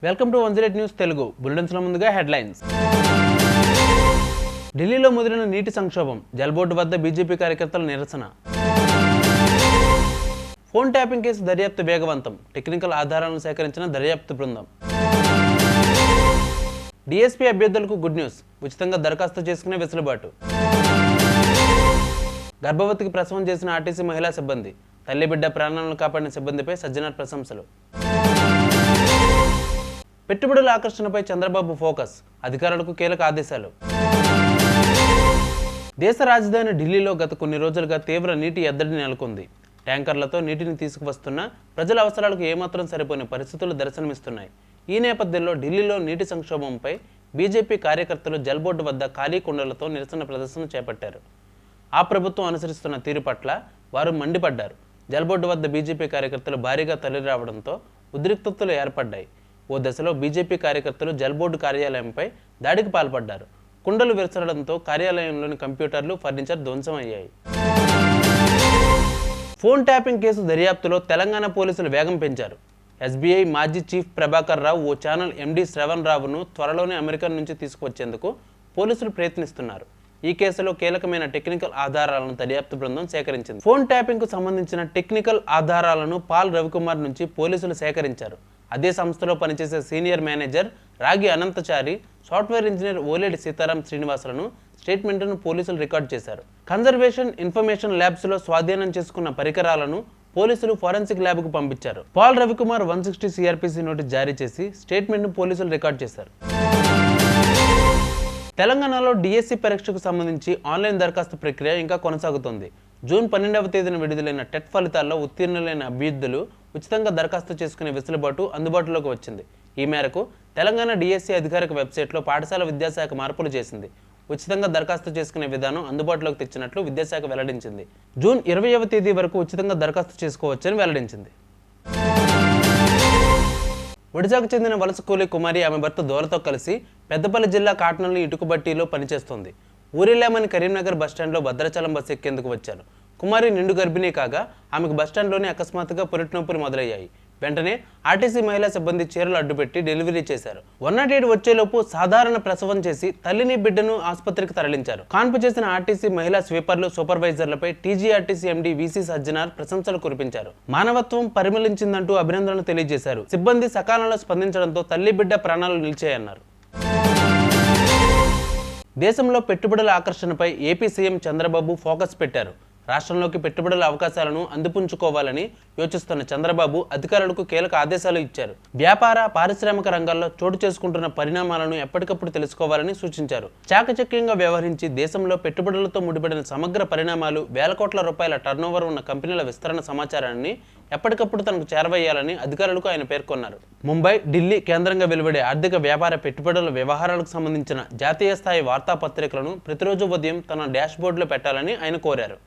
Welcome to 108 news Telugu బులెటిన్స్లో ముందుగా headlines. ఢిల్లీలో ముదిరిన నీటి సంక్షోభం, జల్ బోర్డు వద్ద బీజేపీ కార్యకర్తల నిరసన. ఫోన్ ట్యాపింగ్ కేసు దర్యాప్తు వేగవంతం, టెక్నికల్ ఆధారాలను సేకరించిన దర్యాప్తు బృందం. డీఎస్పీ అభ్యర్థులకు గుడ్ న్యూస్, ఉచితంగా దరఖాస్తు చేసుకునే వెసులుబాటు. గర్భవతికి ప్రసవం చేసిన ఆర్టీసీ మహిళా సిబ్బంది, తల్లి బిడ్డ ప్రాణాలను కాపాడిన సిబ్బందిపై సజ్జనార్ ప్రశంసలు. పెట్టుబడుల ఆకర్షణపై చంద్రబాబు ఫోకస్, అధికారులకు కీలక ఆదేశాలు. దేశ రాజధాని ఢిల్లీలో గత కొన్ని రోజులుగా తీవ్ర నీటి ఎద్దడి నెలకొంది. ట్యాంకర్లతో నీటిని తీసుకువస్తున్న ప్రజల అవసరాలకు ఏమాత్రం సరిపోని పరిస్థితులు దర్శనమిస్తున్నాయి. ఈ నేపథ్యంలో ఢిల్లీలో నీటి సంక్షోభంపై బీజేపీ కార్యకర్తలు జల్ బోర్డు వద్ద ఖాళీ కుండలతో నిరసన ప్రదర్శన చేపట్టారు. ఆ ప్రభుత్వం అనుసరిస్తున్న తీరు పట్ల వారు మండిపడ్డారు. జల్ బోర్డు వద్ద బీజేపీ కార్యకర్తలు భారీగా తరలిరావడంతో ఉద్రిక్తతలు ఏర్పడ్డాయి. ఓ దశలో బీజేపీ కార్యకర్తలు జల్ బోర్డు కార్యాలయంపై దాడికి పాల్పడ్డారు. కుండలు విరచడంతో కార్యాలయంలోని కంప్యూటర్లు, ఫర్నిచర్ ధ్వంసం అయ్యాయి. ఫోన్ ట్యాపింగ్ కేసు దర్యాప్తులో తెలంగాణ పోలీసులు వేగం పెంచారు. ఎస్బీఐ మాజీ చీఫ్ ప్రభాకర్ రావు ఓ ఛానల్ ఎండీ శ్రవణ్ రావును త్వరలోనే అమెరికా నుంచి తీసుకువచ్చేందుకు పోలీసులు ప్రయత్నిస్తున్నారు. ఈ కేసులో కీలకమైన టెక్నికల్ ఆధారాలను దర్యాప్తు బృందం సేకరించింది. ఫోన్ ట్యాపింగ్ కు సంబంధించిన టెక్నికల్ ఆధారాలను పాల్ రవికుమార్ నుంచి పోలీసులు సేకరించారు. అదే సంస్థలో పనిచేసే సీనియర్ మేనేజర్ రాగి అనంతచారి, సాఫ్ట్వేర్ ఇంజనీర్ ఓలేడి సీతారాం శ్రీనివాసులను స్టేట్మెంట్ను పోలీసులు రికార్డు చేశారు. కన్జర్వేషన్ ఇన్ఫర్మేషన్ ల్యాబ్స్లో స్వాధీనం చేసుకున్న పరికరాలను పోలీసులు ఫోరెన్సిక్ ల్యాబ్కు పంపించారు. పాల్ రవికుమార్ 160 సిఆర్పిసి నోటీస్ జారీ చేసి స్టేట్మెంట్ను పోలీసులు రికార్డు చేశారు. తెలంగాణలో డిఎస్సి పరీక్షకు సంబంధించి ఆన్లైన్ దరఖాస్తు ప్రక్రియ ఇంకా కొనసాగుతోంది. జూన్ 12వ తేదీన విడుదలైన టెట్ ఫలితాల్లో ఉత్తీర్ణులైన అభ్యర్థులు ఉచితంగా దరఖాస్తు చేసుకునే వెసులుబాటు అందుబాటులోకి వచ్చింది. ఈ మేరకు తెలంగాణ డిఎస్సి అధికారిక వెబ్సైట్లో పాఠశాల విద్యాశాఖ మార్పులు చేసింది. ఉచితంగా దరఖాస్తు చేసుకునే విధానం అందుబాటులోకి తెచ్చినట్లు విద్యాశాఖ వెల్లడించింది. జూన్ 20వ తేదీ వరకు ఉచితంగా దరఖాస్తు చేసుకోవచ్చని వెల్లడించింది. ఒడిశాకు చెందిన వలస కూలీ కుమారి ఆమె భర్త దోరతో కలిసి పెద్దపల్లి జిల్లా కాటనల్లి ఇటుకబట్టీలో పనిచేస్తోంది. ఊరిల్లామని కరీంనగర్ బస్టాండ్లో భద్రాచలం బస్సు ఎక్కేందుకు వచ్చారు. కుమారి నిండు గర్భిణీ కాగా ఆమెకు బస్టాండ్లోనే అకస్మాత్తుగా పురిటి నొప్పులు మొదలయ్యాయి. వెంటనే ఆర్టీసీ మహిళా సిబ్బంది చీరలు అడ్డుపెట్టి డెలివరీ చేశారు. 108 వచ్చేలోపు సాధారణ ప్రసవం చేసి తల్లిని బిడ్డను ఆసుపత్రికి తరలించారు. కాన్పు చేసిన ఆర్టీసీ మహిళా స్వీపర్లు, సూపర్వైజర్లపై టీజీఆర్టీసీ ఎండీ వీసీ సజ్జనార్ ప్రశంసలు కురిపించారు. మానవత్వం పరిమళించిందంటూ అభినందనలు తెలియజేశారు. సిబ్బంది సకాలంలో స్పందించడంతో తల్లి బిడ్డ ప్రాణాలు నిలిచాయన్నారు. దేశంలో పెట్టుబడుల ఆకర్షణపై ఏపీ సీఎం చంద్రబాబు ఫోకస్ పెట్టారు. రాష్ట్రంలోకి పెట్టుబడుల అవకాశాలను అందిపుంచుకోవాలని యోచిస్తున్న చంద్రబాబు అధికారులకు కీలక ఆదేశాలు ఇచ్చారు. వ్యాపార, పారిశ్రామిక రంగాల్లో చోటు చేసుకుంటున్న పరిణామాలను ఎప్పటికప్పుడు తెలుసుకోవాలని సూచించారు. చాకచక్యంగా వ్యవహరించి దేశంలో పెట్టుబడులతో ముడిపడిన సమగ్ర పరిణామాలు, వేల కోట్ల రూపాయల టర్నోవర్ ఉన్న కంపెనీల విస్తరణ సమాచారాన్ని ఎప్పటికప్పుడు తనకు చేరవేయాలని అధికారులకు ఆయన పేర్కొన్నారు. ముంబై, ఢిల్లీ కేంద్రంగా వెలువడే ఆర్థిక, వ్యాపార, పెట్టుబడుల వ్యవహారాలకు సంబంధించిన జాతీయ స్థాయి వార్తాపత్రికలను ప్రతిరోజు ఉదయం తన డాష్ బోర్డులో పెట్టాలని ఆయన కోరారు.